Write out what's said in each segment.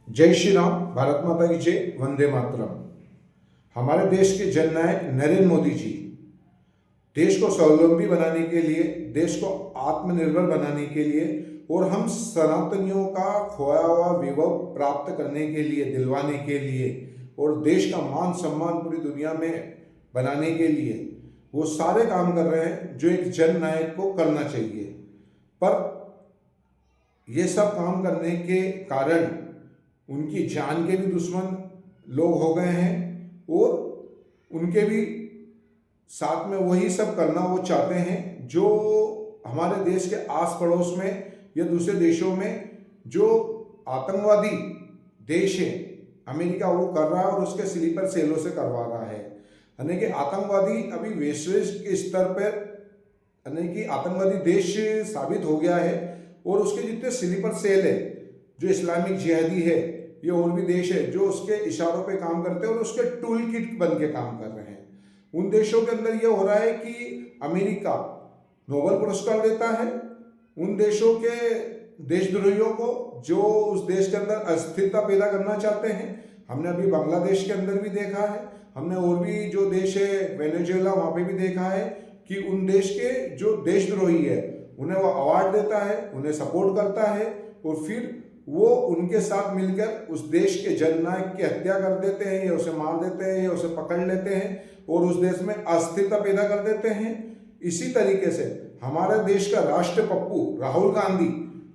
जय श्री राम। भारत माता की जय। वंदे मातरम। हमारे देश के जननायक नरेंद्र मोदी जी देश को स्वावलंबी बनाने के लिए, देश को आत्मनिर्भर बनाने के लिए और हम सनातनियों का खोया हुआ वैभव प्राप्त करने के लिए, दिलवाने के लिए और देश का मान सम्मान पूरी दुनिया में बनाने के लिए वो सारे काम कर रहे हैं जो एक जननायक को करना चाहिए। पर ये सब काम करने के कारण उनकी जान के भी दुश्मन लोग हो गए हैं और उनके भी साथ में वही सब करना वो चाहते हैं जो हमारे देश के आस पड़ोस में या दूसरे देशों में जो आतंकवादी देश है, अमेरिका वो कर रहा है और उसके स्लीपर सेलों से करवा रहा है। यानी कि आतंकवादी अभी वैश्विक स्तर पर, यानी कि आतंकवादी देश साबित हो गया है और उसके जितने स्लीपर सेल है, जो इस्लामिक जिहादी है, ये और भी देश है जो उसके इशारों पे काम करते हैं और उसके टूल किट बन के काम कर रहे हैं। उन देशों के अंदर ये हो रहा है कि अमेरिका नोबेल पुरस्कार देता है उन देशों के देशद्रोहियों को जो उस देश के अंदर अस्थिरता पैदा करना चाहते हैं। हमने अभी बांग्लादेश के अंदर भी देखा है, हमने और भी जो देश है वेनेजुएला, वहाँ पे भी देखा है कि उन देश के जो देशद्रोही है उन्हें वो अवार्ड देता है, उन्हें सपोर्ट करता है और फिर वो उनके साथ मिलकर उस देश के जननायक की हत्या कर देते हैं या उसे मार देते हैं या उसे पकड़ लेते हैं और उस देश में अस्थिरता पैदा कर देते हैं। इसी तरीके से हमारे देश का राष्ट्र पप्पू राहुल गांधी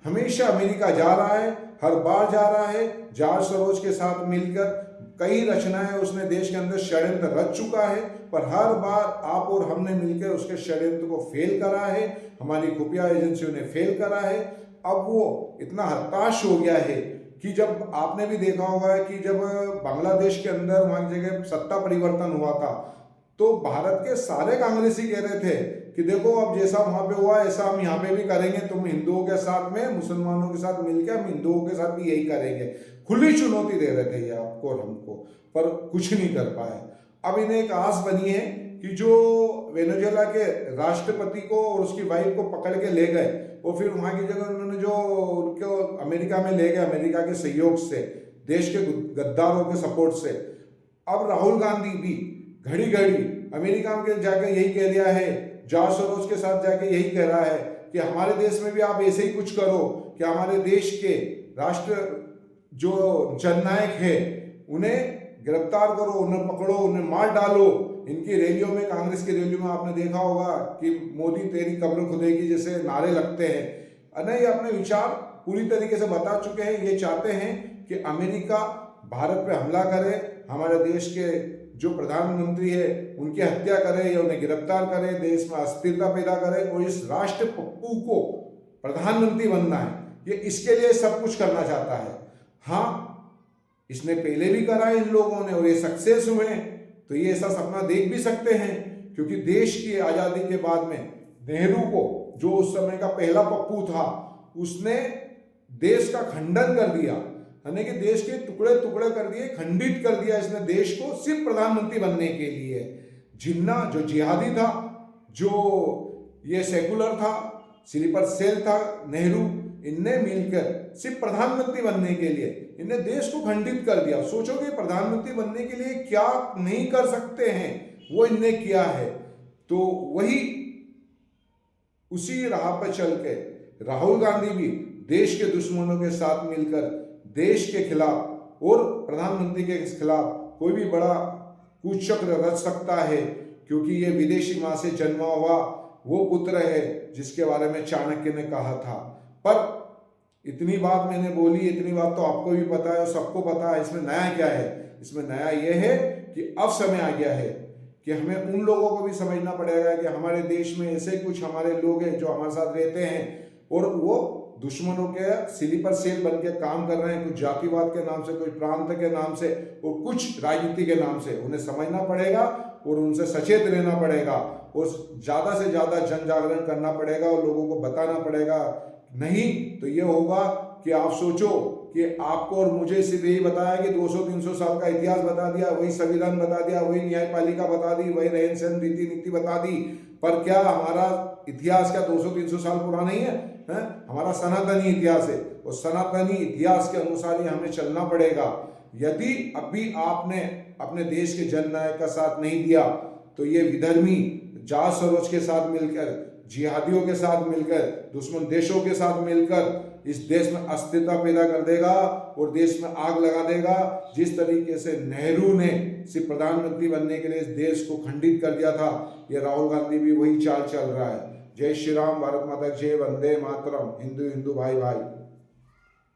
हमेशा अमेरिका जा रहा है, हर बार जा रहा है। जॉर्ज सोरोस के साथ मिलकर कई रचनाएं उसने देश के अंदर षड्यंत्र रच चुका है, पर हर बार आप और हमने मिलकर उसके षड्यंत्र को फेल करा है, हमारी खुफिया एजेंसियों ने फेल करा है। अब वो इतना हताश हो गया है कि जब आपने भी देखा होगा कि जब बांग्लादेश के अंदर वहाँ की जगह सत्ता परिवर्तन हुआ था तो भारत के सारे कांग्रेसी कह रहे थे कि देखो अब जैसा वहाँ पे हुआ ऐसा हम यहाँ पे भी करेंगे, तुम हिंदुओं के साथ में, मुसलमानों के साथ मिलकर हम हिंदुओं के साथ भी यही करेंगे। खुली चुनौती दे रहे थे ये आपको और हमको, पर कुछ नहीं कर पाए। अब इन्हें एक आस बनी है कि जो वेनेजुएला के राष्ट्रपति को और उसकी वाइफ को पकड़ के ले गए और फिर वहाँ की जगह उन्होंने जो उनको अमेरिका में ले गए, अमेरिका के सहयोग से, देश के गद्दारों के सपोर्ट से। अब राहुल गांधी भी घड़ी घड़ी अमेरिका में जाकर यही कह दिया है, जॉर्ज सोरोस के साथ जाके यही कह रहा है कि हमारे देश में भी आप ऐसे ही कुछ करो कि हमारे देश के राष्ट्र जो जननायक है उन्हें गिरफ्तार करो, उन्हें पकड़ो, उन्हें मार डालो। इनकी रैलियों में, कांग्रेस की रैलियों में आपने देखा होगा कि मोदी तेरी कब्र खुदेगी जैसे नारे लगते हैं। नहीं, अपने विचार पूरी तरीके से बता चुके हैं। ये चाहते हैं कि अमेरिका भारत पे हमला करे, हमारे देश के जो प्रधानमंत्री है उनकी हत्या करे या उन्हें गिरफ्तार करे, देश में अस्थिरता पैदा करे और इस राष्ट्र पप्पू को प्रधानमंत्री बनना है, ये इसके लिए सब कुछ करना चाहता है। हाँ, इसने पहले भी करा इन लोगों ने और ये सक्सेस हुए, तो ये ऐसा सपना देख भी सकते हैं क्योंकि देश की आज़ादी के बाद में नेहरू को, जो उस समय का पहला पप्पू था, उसने देश का खंडन कर दिया, यानी कि देश के टुकड़े टुकड़े कर दिए, खंडित कर दिया इसने देश को सिर्फ प्रधानमंत्री बनने के लिए। जिन्ना जो जिहादी था, जो ये सेकुलर था, स्लीपर सेल था नेहरू, इनने मिलकर सिर्फ प्रधानमंत्री बनने के लिए इनने देश को खंडित कर दिया। सोचो कि प्रधानमंत्री बनने के लिए क्या नहीं कर सकते हैं, वो इनने किया है। तो वही उसी राह पर चल के राहुल गांधी भी देश के दुश्मनों के साथ मिलकर देश के खिलाफ और प्रधानमंत्री के खिलाफ कोई भी बड़ा कुचक्र रच सकता है, क्योंकि ये विदेशी मां से जन्मा हुआ वो पुत्र है जिसके बारे में चाणक्य ने कहा था। पर इतनी बात मैंने बोली, इतनी बात तो आपको भी पता है और सबको पता है। इसमें नया क्या है? इसमें नया ये है कि अब समय आ गया है कि हमें उन लोगों को भी समझना पड़ेगा कि हमारे देश में ऐसे कुछ हमारे लोग हैं जो हमारे साथ रहते हैं और वो दुश्मनों के स्लीपर सेल बन के काम कर रहे हैं, कुछ जातिवाद के नाम से, कुछ प्रांत के नाम से और कुछ राजनीति के नाम से। उन्हें समझना पड़ेगा और उनसे सचेत रहना पड़ेगा और ज़्यादा से ज़्यादा जन जागरण करना पड़ेगा और लोगों को बताना पड़ेगा। नहीं तो ये होगा कि आप सोचो कि आपको और मुझे सिर्फ यही बताया कि 200-300 साल का इतिहास बता दिया, वही संविधान बता दिया, वही न्यायपालिका बता दी, वही रहन सहन रीति नीति बता दी, पर क्या हमारा इतिहास क्या 200-300 साल पुराना नहीं है? हैं, हमारा सनातनी इतिहास है, और सनातनी इतिहास के अनुसार ही हमें चलना पड़ेगा। यदि अभी आपने अपने देश के जननायक का साथ नहीं दिया तो ये विधर्मी जाट सरोज के साथ मिलकर, जिहादियों के साथ मिलकर, दुश्मन देशों के साथ मिलकर इस देश में अस्थिरता पैदा कर देगा और देश में आग लगा देगा। जिस तरीके से नेहरू ने सिर्फ प्रधानमंत्री बनने के लिए इस देश को खंडित कर दिया था, ये राहुल गांधी भी वही चाल चल रहा है। जय श्री राम, भारत माता की जय, वंदे मातरम। हिंदू हिंदू भाई भाई।